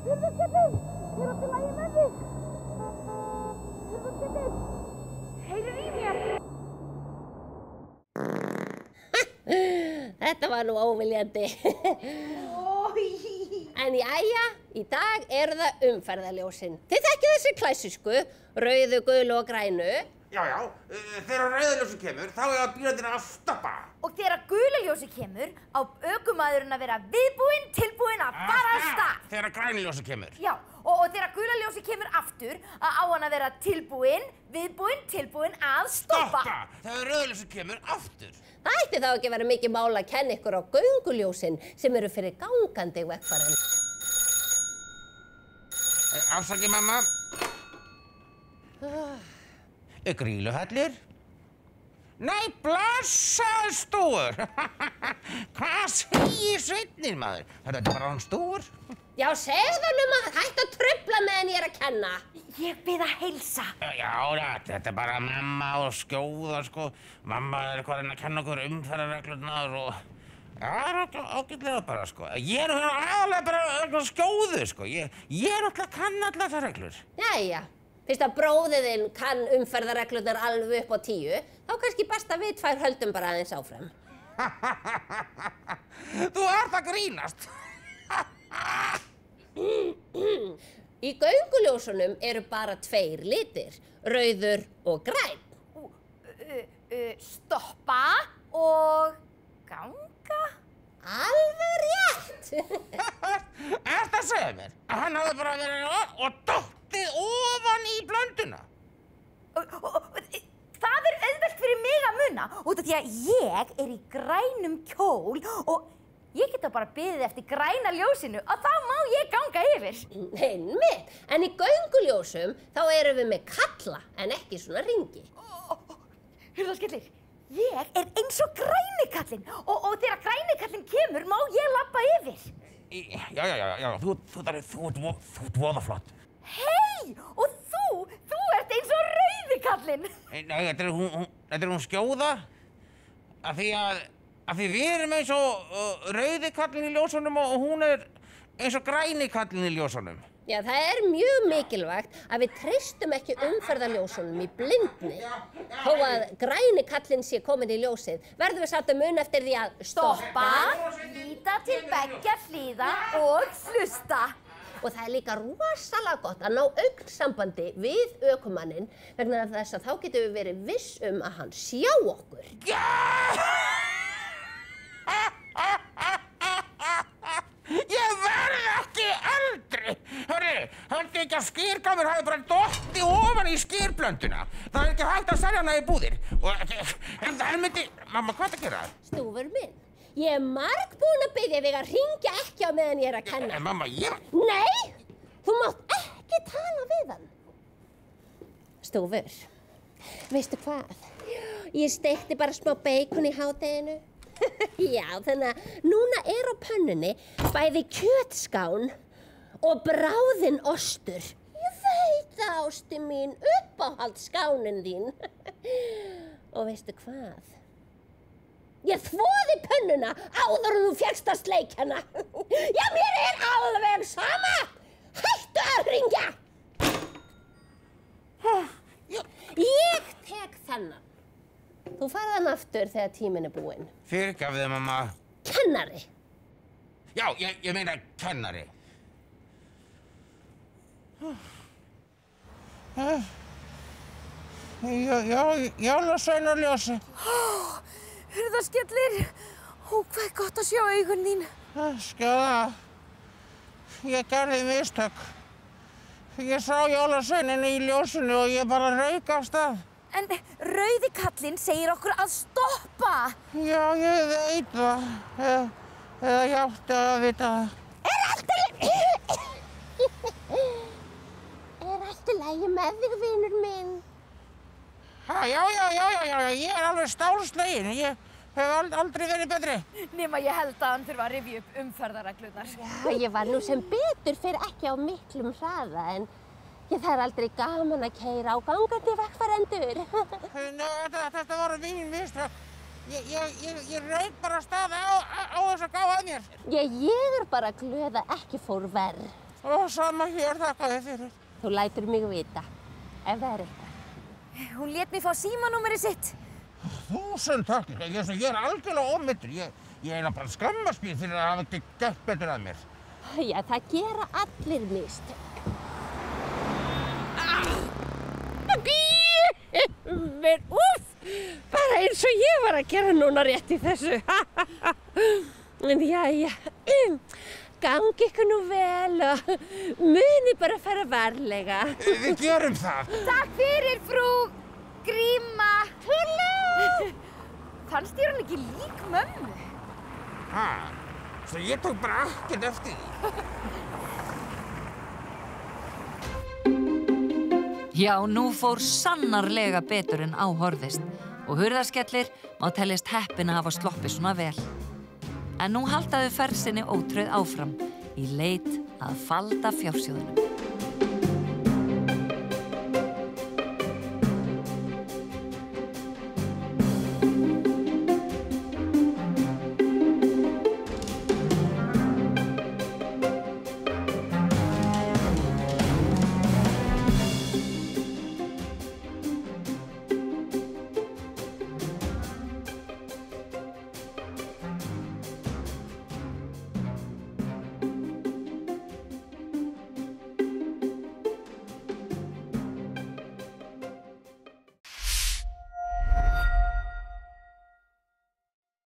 Hurðarskellur, er allt í lagi með þig? Hurðarskellur, heyrir í mér? Þetta var nú óviljandi. En jæja, í dag eru það umferðarljósin. Þið þekkið þessi klassísku, rauðu, gulu og grænu. Já, þegar rauðaljósi kemur, þá eiga bílarnir að stoppa. Og þegar gula ljósi kemur, á ökumaðurinn að vera viðbúinn, tilbúinn að fara af stað. Þegar grænljósi kemur. Já, og þegar gula ljósi kemur aftur, á hann að vera tilbúinn, viðbúinn, tilbúinn að stoppa. Þegar rauðaljósi kemur aftur. Það ætti þá ekki verið mikið mál að kenna ykkur á gönguljósin sem eru fyrir gangandi vegfarendur. Afsakið, mamma. Grýluhellir? Nei, blessaður stúfur! Hvað segir sveinninn, maður? Þetta er bara hann stúfur. Já, segðu honum að hættu að trufla meðan ég er að kenna. Ég bið að heilsa. Já, þetta er bara mamma og skjóða, sko. Mamma er eitthvað að reyna að kenna okkur umferðarreglurnar og... Já, það er ágætlega bara, sko. Ég er aðalega bara eitthvað skjóðu, sko. Ég er alltaf að kanna allar þessar reglur. Jæja. Fyrst að bróðiðinn kann umferðarreglurnar alveg upp á 10, þá kannski best að við tvær höldum bara aðeins áfram. Þú ert að grínast. Í gönguljósunum eru bara 2 litir, rauður og grænn. Stoppa og ganga? Alveg rétt! Ertu að segja mér að hann hafði bara verið og dottið ofan í blönduna? Það er auðvelt fyrir mig að muna, út af því að ég er í grænum kjól og ég geta bara beðið eftir græna ljósinu og þá má ég ganga yfir. Einmitt, en í gönguljósum þá erum við með kalla en ekki svona ringi. Hurðarskellir, ég er eins og græni kallinn og þegar græni kallinn kemur má ég labba yfir. Já, þú ert voða flott. Hei, og þú ert eins og rauði kallinn. Nei, þetta er hún skjóða. Af því við erum eins og rauði kallinn í ljósunum og hún er eins og græni kallinn í ljósunum. Já, það er mjög mikilvægt að við treystum ekki umferðarljósunum í blindni. Þó að græni kallinn sé komin í ljósið, verðum við samt að muna eftir því að stoppa, líta til beggja hliða og hlusta. Og það er líka rosalega gott að ná augnsambandi við ökumanninn vegna þess að þá getum við verið viss að hann sjá okkur. Ég verð ekki eldri! Hörðu ekki að skýrgámur hafi bara dottið ofan í skýrblönduna. Það er ekki hægt að selja hana í búðir. En það myndi... Mamma, hvað er að gera? Stúfur minn, ég er margbúin að biðja þig að hringja ekki á meðan ég er að kenna. Mamma, Nei, þú mátt ekki tala við hann. Stúfur, veistu hvað? Ég steikti bara smá beikon í hádeginu. Já, þannig að núna er á pönnunni bæði kjötskán og bráðinn ostur. Ég veit það, ásti mín, uppáhaldsskánin þín. Og veistu hvað? Ég þvoði pönnuna áður en þú fékkst að sleikja hana. Já, mér er alveg sama. Hættu að hringja. Ég tek þennan. Þú farið hann aftur þegar tíminn er búinn. Fyrirgefðu, mamma. Kennari. Já, ég meina kennari. Jólasveinarljósi. Hurðarskellir, hvað er gott að sjá augun þín. Skjóða, ég gerði mistök. Ég sá jólasveinin í ljósinu og ég bara rauk af stað. En rauði kallinn segir okkur að stoppa. Já, ég veit það. Eða ég átti að vita það. Er allt í lagi með þig, vinur minn? Já, ég er alveg stálslegin. Ég hef aldrei verið betri. Nema ég held að hann þurfa að rifja upp umferðarreglurnar. Já, ég var nú sem betur fyrir ekki á miklum hraða, en það er aldrei gaman að keyra á gangandi vegfarendur. Þetta voru mín mistök. Ég rauk bara af stað á þess að gá að mér. Ég er bara glöð að ekki fór verr. Og sama hér, þakka þér fyrir. Þú lætur mig vita, ef það eitthvað. Hún lét mig fá símanúmerið sitt. 1000 takk, ég er algjörlega ómyndur. Ég eiginlega bara skammast mér fyrir að hafa ekki gert betur að mér. Já, það gera allir mistök. Men úff, bara eins og ég var að gera núna rétt í þessu. Jæja, gangi ykkur nú vel og muni bara fara varlega. Við gerum það. Takk fyrir, frú Gríma. Fannst þér hún ekki lík mömmu? Ha, svo ég tók bara ekkert eftir því. Já, nú fór sannarlega betur en á horfðist og hurðarskellir má teljast heppin að hafa sloppið svona vel. En nú halda þau ferð sinni ótrauð áfram í leit að falda fjársjóðunum.